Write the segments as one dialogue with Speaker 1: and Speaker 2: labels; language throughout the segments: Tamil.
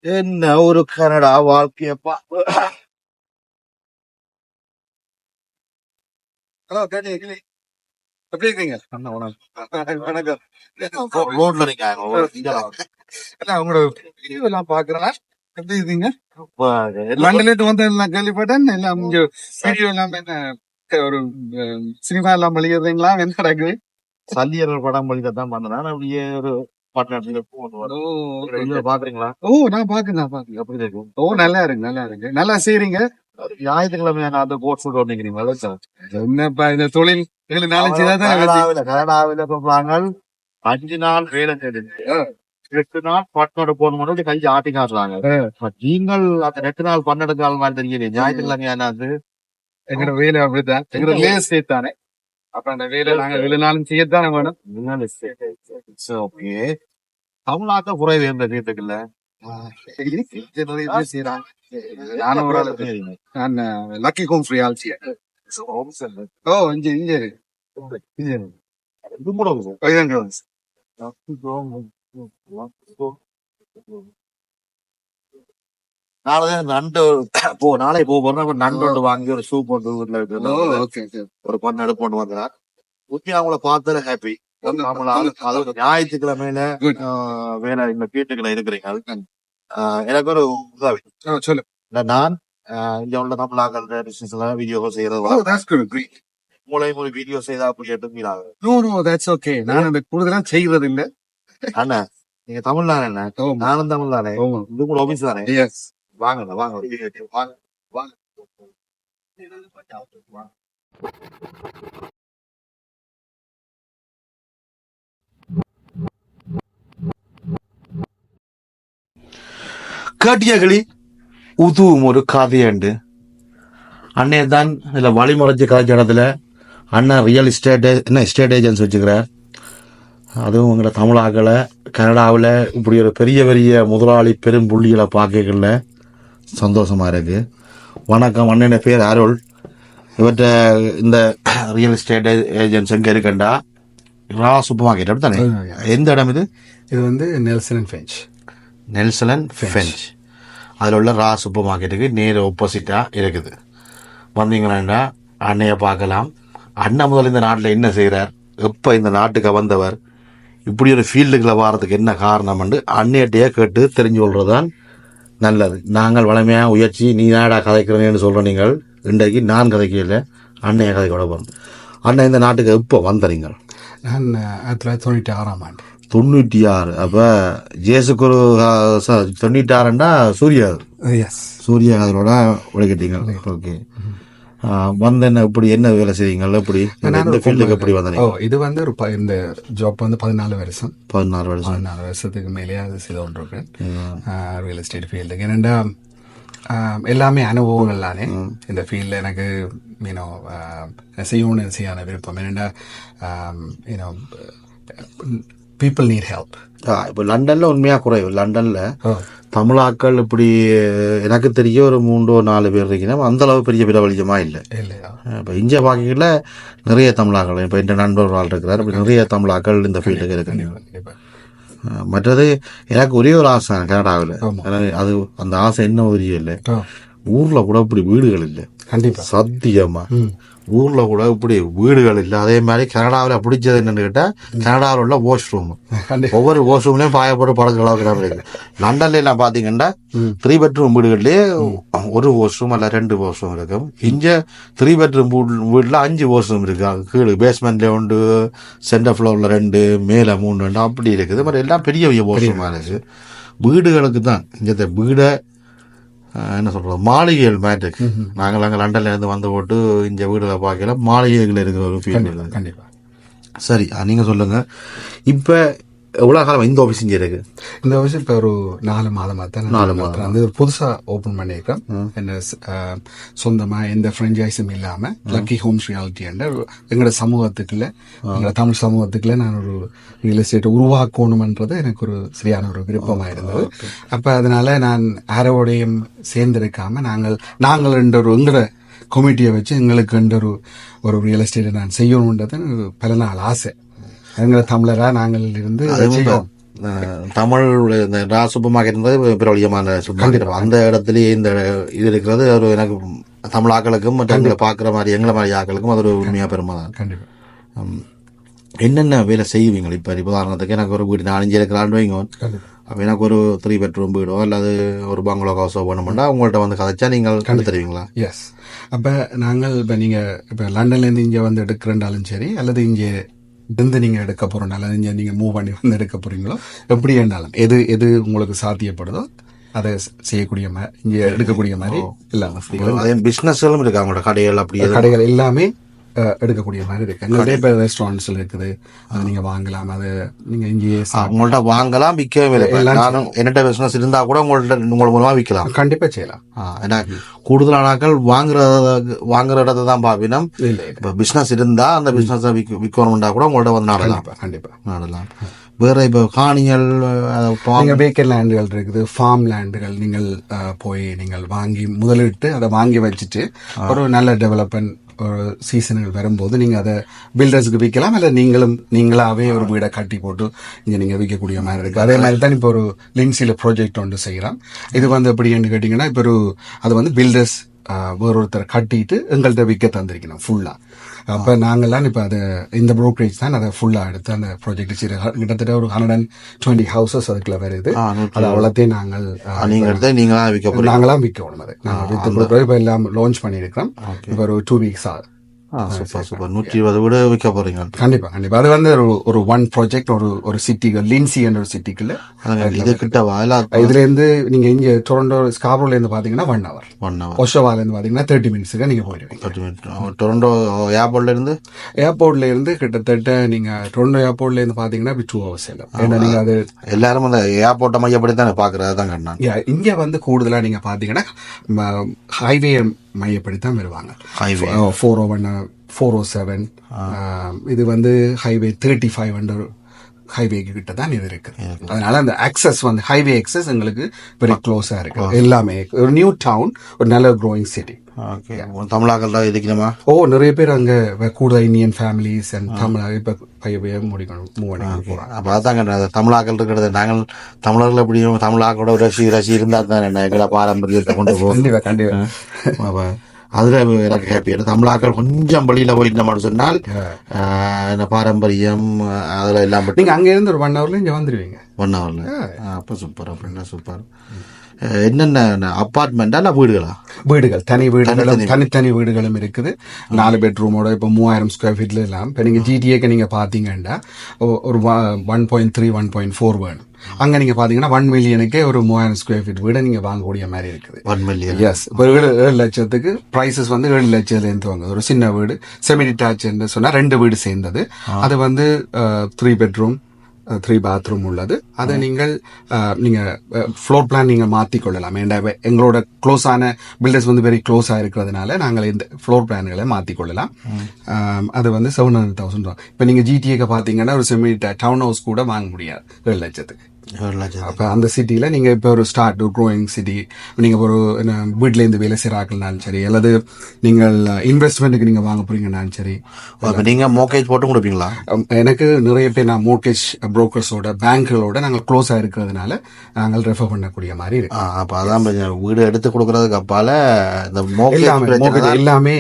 Speaker 1: என்ன ஒரு கனடா வாழ்க்கையப்பா. ஹலோ கேட்டி எப்படி இருக்கீங்க? வணக்கம். ரோட்ல இருக்கீங்க. உங்களோட வீடியோ எல்லாம் பாக்குறேன். எப்படி இருக்கீங்க? லண்டன்ல வந்து நான் கேள்விப்பட்டேன். எல்லாம் வீடியோ எல்லாம் என்ன ஒரு சினிமா எல்லாம் வெளியிடுறீங்களா? என்ன நடக்குது? சல்லியர்கள் படம் வெளியிடத்தான் பண்ணேன். அப்படியே ஒரு பாக்குறீங்களா? ஓ, நான் பாக்குறேன். எப்படி இருக்கு? ஓ, நல்லா இருக்கு. நல்லா செய்றீங்க. ஞாயிற்றுக்கிழமை நான் அந்த கோட் சூட் ஒன்றுங்கிறீங்க. என்னப்பா இந்த தொழில் 4-5 கனடாவில சொல்றாங்க 5 நாள் வேலை செய்யுங்க, 8 நாள் பட்டோட போகணும் கை ஆட்டி காட்டுறாங்க. நீங்கள் அந்த 8 நாள் 12 நாள் மாதிரி தெரியல. ஞாயிற்றுக்கிழமை என்னது எங்களோட வேலை அப்படித்தான். எங்களோட லேஸ் தானே. அப்ப அந்த வேலை நாங்க 7 நாளும் செய்யத்தானே வேணும். ஓகே. தமிழ்நாட்டை குறைவு எந்த வீட்டுக்குல்ல நானும் ஒரு ஆளு. நான் லக்கி ஹோம்ஸ் ரியாலிட்டி. ஓ, இங்க நண்டு நாளை போறோம். நண்டு வாங்கி ஒரு சூப் போட்டு வீட்டுல வைக்கிறது. ஒரு பொண்ணு அடுப்பு கொண்டு வந்தா முக்கியம் அவங்கள பார்த்தல ஹாப்பி. ஞாயிற்றுக்கிழமையில வேலை இந்த வீட்டுக்குள்ள இருக்கிறீங்க. எனக்கு ஒரு உதவி சொல்லு. நான் இங்க உள்ள தமிழாக்கள் வீடியோ செய்யறது மூளை வீடியோ செய்தா அப்படி எடுத்துக்கிறாங்க. நான் அந்த கூடுதலா செய்யறது இல்ல. அண்ணா நீங்க தமிழ் தானே? என்ன நானும் தமிழ் தானே? இது கூட ஆபீஸ் தானே? வாங்க வாங்க. கேட்டியகளி உதுவும் ஒரு கதையுண்டு. அண்ணே தான் இதுல வழிமுறைச்சு கதைச்ச இடத்துல அண்ணன் ரியல் எஸ்டேட் ஏஜென்சி வச்சுக்கிறார். அதுவும் எங்களை தமிழாக்களை கனடாவில் இப்படி ஒரு பெரிய பெரிய முதலாளி பெரும் புள்ளிகளை பார்க்கல சந்தோஷமா இருக்கு. வணக்கம். அண்ணன் பேர் அருள். இவற்ற இந்த ரியல் எஸ்டேட் ஏஜென்சி எங்க இருக்கண்டா சூப்பர் மார்க்கெட் தானே? எந்த இடம் இது?
Speaker 2: இது வந்து நெல்சன் அண்ட் ஃபின்ச்.
Speaker 1: அதில் உள்ள சூப்பர் மார்க்கெட்டுக்கு நேர் ஆப்போசிட்டா இருக்குது. வந்தீங்கன்னா அண்ணைய பார்க்கலாம். அண்ணன் முதல் இந்த நாட்டில் என்ன செய்கிறார், எப்போ இந்த நாட்டுக்கு வந்தவர், இப்படி ஒரு ஃபீல்டுக்குள்ள வாரத்துக்கு என்ன காரணம் என்று அண்ணையிட்டையே கேட்டு தெரிஞ்சு கொள்றதுதான் நல்லது. நாங்கள் வளமையாக உயர்ச்சி நீ நாடா கதைக்கிறேன்னு சொல்கிற நீங்கள் இன்றைக்கு நான் கதைக்கல, அண்ணைய கதைக்க விட போகிறோம். அண்ணன் இந்த நாட்டுக்கு எப்போ வந்தீங்க?
Speaker 2: நான் 1996ஆம் ஆண்டு.
Speaker 1: 96. அப்போ ஜேசுக்கு ஒரு 96ண்டா சூர்யா அதோட உழைக்கிட்டீங்க. ஓகே. வந்து என்ன இப்படி என்ன வேலை செய்வீங்க? எப்படி இந்த ஃபீல்டுக்கு எப்படி வந்தீங்க?
Speaker 2: இது வந்து ஒரு இந்த ஜாப் வந்து 14
Speaker 1: வருஷத்துக்கு
Speaker 2: மேலேயே அது செய்து கொண்டிருக்கேன் ரியல் எஸ்டேட் ஃபீல்டுக்கு. ஏன்னா எல்லாமே அனுபவங்கள் தானே இந்த ஃபீல்டில் எனக்கு செய்யணும் விருப்பம். என்னென்னா பீப்புள் நீட் ஹெல்ப்.
Speaker 1: இப்போ லண்டன்ல உண்மையாக குறைவு. லண்டன்ல தமிழாக்கள் இப்படி எனக்கு தெரிய ஒரு 3-4 பேர் இருக்கீங்கன்னா அந்த அளவு பெரிய பிரபலியமா இல்லை. இப்போ இந்தியா பாக்கில நிறைய தமிழாக்கள், இப்போ என் நண்பர் ஆள் இருக்கிறார், அப்படி நிறைய தமிழாக்கள் இந்த ஃபீல்டுக்கு இருக்கு. மற்றது எனக்கு ஒரே ஒரு ஆசை கனடாவில். அது அந்த ஆசை என்ன உரிய இல்லை, ஊர்ல கூட இப்படி வீடுகள் இல்லை.
Speaker 2: கண்டிப்பா
Speaker 1: சத்தியமா ஊர்ல கூட இப்படி வீடுகள் இல்லை. அதே மாதிரி கனடாவில் பிடிச்சது என்னன்னு கேட்டா கனடாவில் உள்ள வாஷ்ரூம், ஒவ்வொரு வாஷ்ரூம்லயும் பாயப்பட்டு படங்கள் இருக்கு. லண்டன்ல எல்லாம் பாத்தீங்கன்னா 3 பெட்ரூம் வீடுகள்லயே ஒரு வாஷ்ரூம் அல்ல 2 வாஷ்ரூம் இருக்கும். இங்க 3 பெட்ரூம் வீடுல 5 வாஷ்ரூம் இருக்கு. கீழே பேஸ்மெண்ட்ல 1, சென்டர் ஃப்ளோர்ல 2, மேல 3 அப்படி இருக்குது. மாதிரி எல்லாம் பெரிய பெரிய வாஷ்ரூமா இருக்கு. வீடுகளுக்கு தான் இந்த வீடை என்ன சொல்றது மாளிகைகள் மாதிரி இருக்கு. நாங்கள் அங்கே லண்டன்ல இருந்து வந்து போட்டு இந்த வீடுகளை பார்க்கல, மாளிகைகள் இருக்கிற ஒரு ஃபீல்.
Speaker 2: கண்டிப்பா.
Speaker 1: சரி, நீங்க சொல்லுங்க. இப்ப எவ்வளவு காலம் இந்த ஆஃபீஸ் இங்கே இருக்கு?
Speaker 2: இந்த ஆஃபீஸ் இப்போ ஒரு 4 மாதமாக தான்.
Speaker 1: 4 மாதம்
Speaker 2: வந்து புதுசாக ஓப்பன் பண்ணியிருக்கேன். என்ன சொந்தமாக எந்த ஃப்ரெஞ்சைஸும் இல்லாமல் லக்கி ஹோம்ஸ் ரியாலிட்டி என்ற எங்களோட சமூகத்துக்குள்ள, எங்களோட தமிழ் சமூகத்துக்குள்ள நான் ஒரு ரியல் எஸ்டேட்டை உருவாக்கணுமன்றது எனக்கு ஒரு சரியான ஒரு விருப்பமாக இருந்தது. அப்போ அதனால நான் யாரோடையும் சேர்ந்திருக்காம நாங்கள் என்ற ஒரு எங்களோட கமிட்டியை வச்சு எங்களுக்கு என்ற ஒரு ரியல் எஸ்டேட்டை நான் செய்யணுன்றது பல நாள் ஆசை. எங்களை தமிழரா நாங்கள் இருந்து
Speaker 1: தமிழ் இந்த சூப்பர் மார்க்கெட் பிரபலியமான சூப்பர் மார்க்கெட் அந்த இடத்துலயே இந்த இது இருக்கிறது ஒரு எனக்கு தமிழ் ஆக்களுக்கும் மற்ற பாக்குற மாதிரி எங்களை மாதிரி ஆக்களுக்கும் அது ஒரு உண்மையா பெருமை தான்.
Speaker 2: கண்டிப்பா.
Speaker 1: என்னென்ன வேலை செய்வீங்க? இப்ப உதாரணத்துக்கு எனக்கு ஒரு வீடு 4-5 இருக்கிறான்னு வைங்க, அப்ப எனக்கு ஒரு 3 பெட்ரூம் வீடோ அல்லது ஒரு பங்களோ ஹவுஸோ வேணும்னா உங்கள்கிட்ட வந்து கதைச்சா நீங்கள் கண்டு தருவீங்களா?
Speaker 2: எஸ். அப்ப நாங்கள் இப்ப நீங்க இப்ப லண்டன்ல இருந்து இங்க வந்து எடுக்கிறனாலும் சரி, அல்லது இங்கே இருந்து நீங்க எடுக்க போறனால இங்க நீங்க மூவ் பண்ணி வந்து எடுக்க போறீங்களோ, எப்படி இருந்தாலும் எது உங்களுக்கு சாத்தியப்படுதோ அதை செய்யக்கூடிய மாதிரி, இங்க எடுக்கக்கூடிய மாதிரி எல்லா வசதிகளும்,
Speaker 1: அதே பிசினஸ்களும் இருக்கு அவங்களோட கடைகள், அப்படி
Speaker 2: கடைகள் எல்லாமே எடுக்கக்கூடிய மாதிரி இருக்கு. நிறைய பேர் ரெஸ்டாரண்ட்ஸ்ல இருக்குது, அது நீங்க வாங்கலாம். அது நீங்க இங்கேயே
Speaker 1: உங்கள்ட்ட வாங்கலாம், விற்கவே இல்லை. நானும் என்னட்ட பிசினஸ் இருந்தா கூட உங்கள்ட்ட உங்கள் மூலமா விற்கலாம்.
Speaker 2: கண்டிப்பா செய்யலாம்.
Speaker 1: ஏன்னா கூடுதலான ஆட்கள் வாங்குற இடத்தை தான் பாப்பினம். இப்ப பிசினஸ் இருந்தா அந்த பிசினஸ் விற்கணும்னா கூட உங்கள்ட்ட வந்து நாடலாம்.
Speaker 2: கண்டிப்பா
Speaker 1: நாடலாம். வேற இப்ப காணிகள்,
Speaker 2: வேக்கன் லேண்டுகள் இருக்குது, ஃபார்ம் லேண்டுகள் நீங்கள் போய் நீங்கள் வாங்கி முதலிட்டு அதை வாங்கி வச்சுட்டு ஒரு நல்ல டெவலப்மெண்ட் ஒரு சீசன்கள் வரும்போது நீங்க அதை பில்டர்ஸுக்கு விற்கலாம், அல்ல நீங்களாவே ஒரு வீடை கட்டி போட்டு இங்க நீங்க விற்கக்கூடிய மாதிரி இருக்கு. அதே மாதிரி தான் இப்போ ஒரு லிங்க்ஸில ப்ராஜெக்ட் ஒன்று செய்யலாம். இது வந்து எப்படின்னு கேட்டீங்கன்னா, இப்போ அது வந்து பில்டர்ஸ் வேறொருத்தர் கட்டிட்டு எங்கள்கிட்ட விற்க தந்திருக்கணும் ஃபுல்லா. அப்ப நாங்கெல்லாம் இப்ப அதை இந்த புரோக்கரேஜ் தான் அதை ஃபுல்லா எடுத்து அந்த ப்ராஜெக்ட் கிட்டத்தட்ட ஒரு 120 ஹவுசஸ் அதுக்குள்ள வருது. அது அவ்வளோத்தையும் நாங்களாம் விற்கணும். அதை நாங்கள் வித்து இப்ப எல்லாம் லான்ச் பண்ணிருக்கிறோம். இப்ப ஒரு 2 வீக்ஸ் ஆகுது.
Speaker 1: சூப்பர் 120 வீடு விற்க போறீங்க.
Speaker 2: கண்டிப்பா. அது வந்து ஒரு ஒன் ப்ராஜெக்ட் ஒரு சிட்டிக்கு, லின்சி என்ற ஒரு சிட்டிக்குள்ள
Speaker 1: இது கிட்டவா?
Speaker 2: இதுல இருந்து நீங்க இங்க டொரண்டோ ஸ்கார்பரோல இருந்து பாத்தீங்கன்னா 1 hour, ஒஷோவால இருந்து பாத்தீங்கன்னா 30 மினிட்ஸ்க்கு நீங்க போயிடுவீங்க.
Speaker 1: 30 மினிட். டொரண்டோ
Speaker 2: ஏர்போர்ட்ல இருந்து கிட்டத்தட்ட நீங்க டொரண்டோ ஏர்போர்ட்ல இருந்து பாத்தீங்கன்னா 2 hours எல்லாம். ஏன்னா நீங்க அது
Speaker 1: எல்லாரும் அந்த ஏர்போர்ட்டை மையப்படுத்தி பாக்குறதுதான் கண்ணா.
Speaker 2: இங்க வந்து கூடுதலா நீங்க பாத்தீங்கன்னா ஹைவே மையப்படுத்தான் வருவாங்க. 401 407 இது வந்து ஹைவே 35 ஹைவேக்கு கிட்ட தான் இது இருக்கு. அதனால அந்த ஆக்சஸ் வந்து ஹைவே ஆக்சஸ் எங்களுக்கு வெரி க்ளோஸா இருக்கு. எல்லாமே ஒரு நியூ டவுன், ஒரு நல்ல க்ரோயிங் சிட்டி.
Speaker 1: தமிழாக்கள் தான் இருக்கணுமா?
Speaker 2: நிறைய பேர் அங்க கூடுதல் இந்தியன் ஃபேமிலிஸ் அண்ட் தமிழ் இப்ப
Speaker 1: அப்ப அதாங்க தமிழாக்கள் இருக்கிறது. நாங்கள் தமிழர்கள் எப்படியும் தமிழாக்களோட ரசி இருந்தா தான் எங்களை பாரம்பரியத்தை கொண்டு போவோம்.
Speaker 2: கண்டிப்பா.
Speaker 1: அதுல எனக்கு ஹாப்பியா. தமிழாக்கள் கொஞ்சம் வெளியில போயிட்டு சொன்னால் பாரம்பரியம் அதுல எல்லாம்
Speaker 2: நீங்க அங்க இருந்து ஒரு 1 hourல இங்க வந்துருவீங்க.
Speaker 1: 1 hourல. அப்ப சூப்பர். அப்படின்னா சூப்பர். என்னென்ன அப்பார்ட்மெண்டா இல்ல வீடுகள்? தனித்தனி வீடுகளும் இருக்குது. 4 பெட்ரூமோட இப்ப 3000 ஸ்கொயர் ஃபீட்ல எல்லாம். இப்ப நீங்க ஜிடிஏக்கு நீங்க பாத்தீங்கன்னா ஒரு 1.3 1.4 வேணும். அங்க நீங்க பாத்தீங்கன்னா 1 மில்லியனுக்கே ஒரு 3000 ஸ்கொயர் ஃபீட் வீடு நீங்க வாங்கக்கூடிய மாதிரி இருக்குது. 1 மில்லியன்.
Speaker 2: எஸ். இப்போ 7 லட்சத்துக்கு பிரைசஸ் வந்து 7 லட்சத்துல இருந்து வாங்க. ஒரு சின்ன வீடு செமி டிட்டாச் சொன்னா 2 வீடு சேர்ந்தது. அது வந்து 3 பெட்ரூம் 3 பாத்ரூம் உள்ளது. அதை நீங்க ஃப்ளோர் பிளான் நீங்க மாத்தி கொள்ளலாம். எங்களோட க்ளோஸான பில்டர்ஸ் வந்து வெரி க்ளோஸா இருக்கிறதுனால நாங்கள் இந்த ஃப்ளோர் பிளான்களை மாத்தி கொள்ளலாம். அது வந்து 700,000 ரூபா. இப்ப நீங்க ஜிடிஏக்கு பாத்தீங்கன்னா ஒரு செமி டவுன் ஹவுஸ் கூட வாங்க முடியாது 7 லட்சத்துக்கு. அப்ப அந்த சிட்டில நீங்க இப்ப ஒரு ஸ்டார்ட் க்ரோயிங் சிட்டி, நீங்க ஒரு வீட்ல இருந்து வேலை செய்யறாங்கனாலும் சரி, அல்லது நீங்கள் இன்வெஸ்ட்மெண்ட்டுக்கு நீங்க வாங்க போறீங்கன்னாலும் சரி.
Speaker 1: நீங்க மோர்கேஜ் போட்டு கொடுப்பீங்களா?
Speaker 2: எனக்கு நிறைய பேர் நான் மோர்கேஜ் புரோக்கர்ஸோட பேங்க்களோட நாங்கள் க்ளோஸா இருக்கிறதுனால நாங்கள் ரெஃபர் பண்ணக்கூடிய மாதிரி இருக்கு.
Speaker 1: அப்ப அதான் வீடு எடுத்து கொடுக்கறதுக்கு அப்பால இந்த
Speaker 2: மோர்கேஜ் எல்லாமே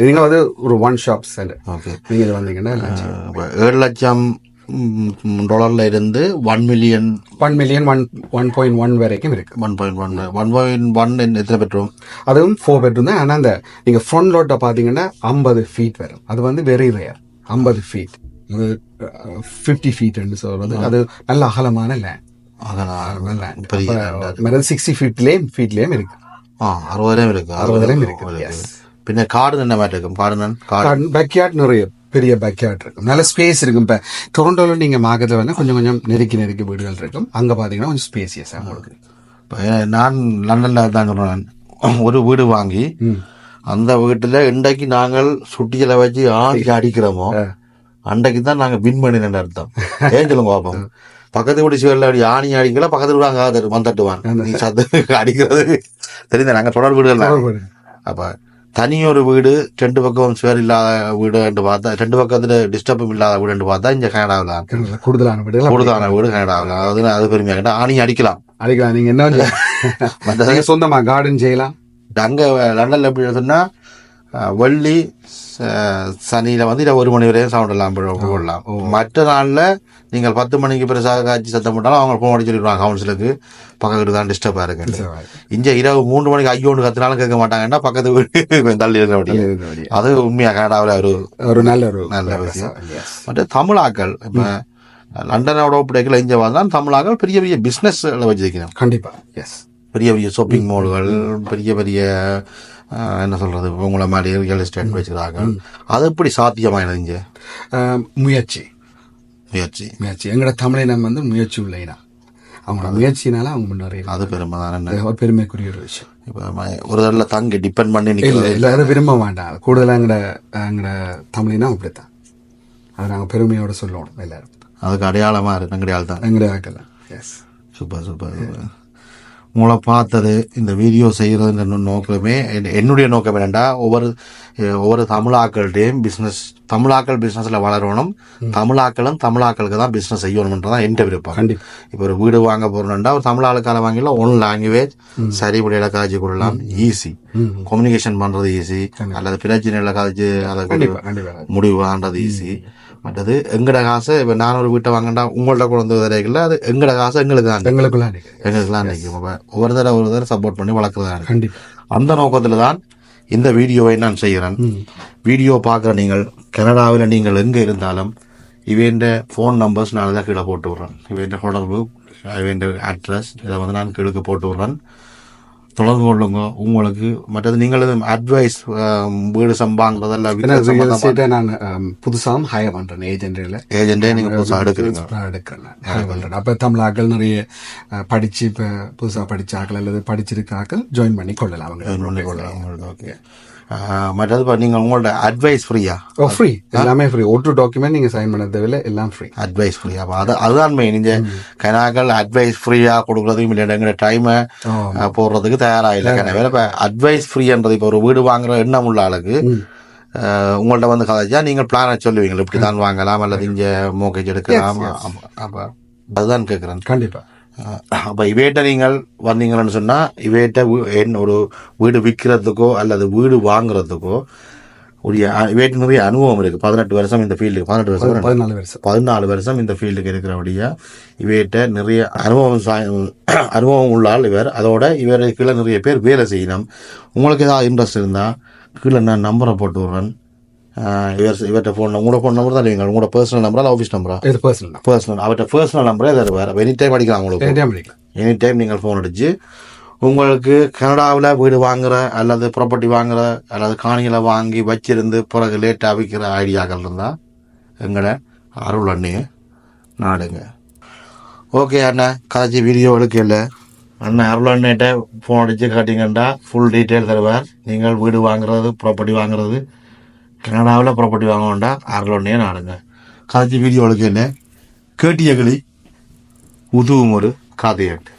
Speaker 2: நீங்க வந்து ஒரு ஒன் ஷாப் சென்டர். நீங்க வந்தீங்கன்னா
Speaker 1: 7 லட்சம் டாலர்ல இருந்து 1 மில்லியன்
Speaker 2: 1.1 வரைக்கும் இருக்கு.
Speaker 1: 1.1 எத்தனை பெட்ரூம்?
Speaker 2: அதுவும் 4 பெட்ரூம் தான். ஆனா அந்த நீங்க ஃப்ரண்ட் லோட்ட பாத்தீங்கன்னா 50 ஃபீட் வரும். அது வந்து வெரி ரேர். 50 ஃபீட் 50 ஃபீட் சொல்றது அது நல்ல அகலமான லேண்ட். 60 ஃபீட்லயும் இருக்கு. 60 இருக்கு.
Speaker 1: பின்ன கார்டன் என்ன மாதிரி இருக்கும்? கார்டன்
Speaker 2: பேக்யார்ட் நிறைய பெரிய பேக்யார்ட் இருக்கும். நல்ல ஸ்பேஸ் இருக்கும். இப்ப டொரண்டோல நீங்க மார்க்கெட்ல வந்து கொஞ்சம் நெருக்கி வீடுகள் இருக்கும். அங்க பாத்தீங்கன்னா கொஞ்சம் ஸ்பேசியஸா உங்களுக்கு.
Speaker 1: நான் லண்டன்ல தான் ஒரு வீடு வாங்கி அந்த வீட்டுல இன்றைக்கு நாங்கள் சுட்டியில வச்சு அடிக்கிறோமோ அன்றைக்கு தான் நாங்க வின் பண்ணின அர்த்தம். ஏன் சொல்லுங்க பாப்போம். பக்கத்து வீடு சிவல்ல அப்படி ஆணி அடிக்கல, பக்கத்து வீடு வந்துட்டுவான். நீ சத்து அடிக்கிறது தெரிந்த நாங்க தொடர் வீடுகள். அப்ப தனியொரு வீடு 2 பக்கம் சுவர் இல்லாத வீடு பார்த்தா 2 பக்கத்துல டிஸ்டர்பும் இல்லாத வீடு பார்த்தா இங்க கனடாவில்
Speaker 2: கூடுதலான வீடுகள்
Speaker 1: கூடுதலான வீடு கனடாவில் அது பெருமையா கேட்டா ஆணி அடிக்கலாம்.
Speaker 2: நீங்க என்ன சொந்தமா கார்டன் செய்யலாம்.
Speaker 1: அங்க லண்டன்ல எப்படி சொன்னா வெள்ளி சனியில வந்து 1 மணி வரையும் சவுண்ட் போடலாம். மற்ற நாள்ல நீங்கள் 10 மணிக்கு பெருசாக காய்ச்சி சத்தம் போட்டாலும் அவங்க போன் அடிச்சு சொல்லிடுவாங்க கவுன்சிலுக்கு பக்கத்து தான் டிஸ்டர்பா இருக்கு. இங்க இரவு 3 மணிக்கு ஐயோன்னு கத்தினாலும் கேட்க மாட்டாங்கன்னா பக்கத்து வீடு தள்ளி இருக்க. அது உண்மையா கனடாவில் ஒரு நல்ல விஷயம். மற்ற தமிழாக்கள் இப்ப லண்டனோட ஒப்படைக்கல இங்க வந்தான் தமிழாக்கள் பெரிய பெரிய பிசினஸ் வச்சிருக்கிறோம்.
Speaker 2: கண்டிப்பா
Speaker 1: பெரிய பெரிய ஷாப்பிங் மால்கள் பெரிய பெரிய என்ன சொல்றது உங்களை மாதிரி ரியல் எஸ்டேட் வச்சுக்கிறாங்க. அது எப்படி சாத்தியமானது இங்க?
Speaker 2: முயற்சி எங்கட தமிழினம் வந்து முயற்சி உள்ளைனா அவங்க முயற்சினால அவங்க முன்னேறி
Speaker 1: அது பெருமை தான்.
Speaker 2: பெருமைக்குரிய ஒரு விஷயம்.
Speaker 1: இப்ப ஒரு தடவை தங்கி டிபெண்ட் பண்ணி
Speaker 2: எல்லாரும் விரும்ப வேண்டாம். கூடுதலா எங்கட தமிழினம் அப்படித்தான். அதை நாங்க பெருமையோட சொல்லணும் எல்லாரும்.
Speaker 1: அதுக்கு அடையாளமா இருக்கு எங்கடையாள் தான்.
Speaker 2: எங்கடையாக்கலாம்.
Speaker 1: சூப்பர். உங்களை பார்த்தது இந்த வீடியோ செய்யறதுன்ற நோக்கமே என்னுடைய நோக்கம் என்னென்னா ஒவ்வொரு தமிழாக்கள்கிட்டையும் தமிழாக்கள் பிஸ்னஸில் வளரணும். தமிழாக்களுக்கு தான் பிஸ்னஸ் செய்யணும்ன்றதான் என் விருப்பம். இப்போ ஒரு வீடு வாங்க போறோம்னா ஒரு தமிழாளுக்கால வாங்கல ஒன் லாங்குவேஜ் சரிபடியில காய்ச்சி கொள்ளலாம். ஈஸி கம்யூனிகேஷன் பண்றது ஈஸி. அல்லது பிரச்சனைகளை காய்ச்சி அதை முடிவு ஆன்றது ஈஸி. மற்றது எங்கட காசு இப்ப நான் ஒரு வீட்டை வாங்கினா உங்கள்ட்ட கொண்டு வரைக்கல அது எங்கட காசு எங்களுக்குலாம் ஒவ்வொரு தடவை சப்போர்ட் பண்ணி வளர்க்குறதா. அந்த நோக்கத்துல தான் இந்த வீடியோவை நான் செய்கிறேன். வீடியோ பார்க்குற நீங்கள் கனடாவில் நீங்கள் எங்கே இருந்தாலும் இவண்ட ஃபோன் நம்பர்ஸ் நான் தான் கீழே போட்டு விட்றேன். இவண்ட தொடர்பு இவண்ட அட்ரஸ் இதை வந்து நான் கீழே போட்டு விட்றேன். தொடர்பு கொள்ளுங்க. உங்களுக்கு மற்றது நீங்கள் அட்வைஸ் வீடு சம்பாங்கிறதெல்லாம்
Speaker 2: நான் புதுசாக ஹையர் பண்றேன். ஏஜென்டே
Speaker 1: நீங்க புதுசாக
Speaker 2: எடுக்கிறேன். அப்ப தமிழாக்கள் நிறைய படிச்சு இப்ப புதுசா படிச்சாக்கள் அல்லது படிச்சிருக்காக்கள் ஜாயின் பண்ணி கொள்ளலாம். அவங்க
Speaker 1: ஓகே. மற்றது நீங்க உங்களோட அட்வைஸ் ஃப்ரீயா?
Speaker 2: ஃப்ரீ, எல்லாமே ஃப்ரீ. ஒரு டாக்குமெண்ட் நீங்க சைன் பண்ண தேவையில்லை, எல்லாம் ஃப்ரீ.
Speaker 1: அட்வைஸ் ஃப்ரீயா? அதுதான் மெயின். இந்த கனாக்கள் அட்வைஸ் ஃப்ரீயா கொடுக்கறதுக்கும் இல்லைங்கிற டைமை போடுறதுக்கு தயாராக இல்லை. இப்ப அட்வைஸ் ஃப்ரீன்றது இப்போ ஒரு வீடு வாங்குற எண்ணம் உள்ள ஆளுக்கு உங்கள்ட்ட வந்து கதைச்சா நீங்கள் பிளானை சொல்லுவீங்க இப்படிதான் வாங்கலாம் அல்லது இங்க மோகேஜ் எடுக்கலாம். அப்ப அதுதான் கேட்கிறேன்.
Speaker 2: கண்டிப்பா.
Speaker 1: அப்ப இவேட்ட நீங்கள் வந்தீங்கன்னு சொன்னா இவேட்ட ஒரு வீடு விற்கிறதுக்கோ அல்லது வீடு வாங்குறதுக்கோ இவேட்ட நிறைய அனுபவம் இருக்கு. 18 வருஷம் இந்த ஃபீல்டுக்கு 14 வருஷம் இந்த ஃபீல்டுக்கு இருக்கிறபடியா இவேட்ட நிறைய அனுபவம் உள்ளால் இவர். அதோட இவர் கீழே நிறைய பேர் வேலை செய்யணும். உங்களுக்கு ஏதாவது இன்ட்ரெஸ்ட் இருந்தா கீழே நான் நம்பரை போட்டு விடுறேன். இவர்கிட்ட உங்களோட ஃபோன் நம்பர் தான் நீங்கள் உங்களோட பர்சனல் நம்பரா ஆஃபீஸ் நம்பரா? பர்சனல். அவர்கிட்ட பர்சனல் நம்பரே தருவார். எனி டைம் அடிக்கலாம். உங்களுக்கு எனி டைம் நீங்கள் ஃபோன் அடிச்சு உங்களுக்கு கனடாவில் வீடு வாங்குற அல்லது ப்ராப்பர்ட்டி வாங்குற அல்லது காணிகளை வாங்கி வச்சிருந்து பிறகு லேட்டாக விற்கிற ஐடியாக்கள் இருந்தால் எங்கட அருள் அண்ணியை நாடுங்க. ஓகே அண்ணா, கதைச்சி வீடியோ எடுக்கல. அண்ணன் அருள் அண்ணிட்ட ஃபோன் அடித்து காட்டிங்கன்னா ஃபுல் டீட்டெயில் தருவார். நீங்கள் வீடு வாங்குறது ப்ராப்பர்ட்டி வாங்குறது கனடாவில் ப்ராப்பர்ட்டி வாங்க வேண்டாம், அருளொன்னே நாடுங்க. கதைச்சி வீடியோ எடுக்கல. கேட்டியகளி உதவும் ஒரு காதையாட்டு.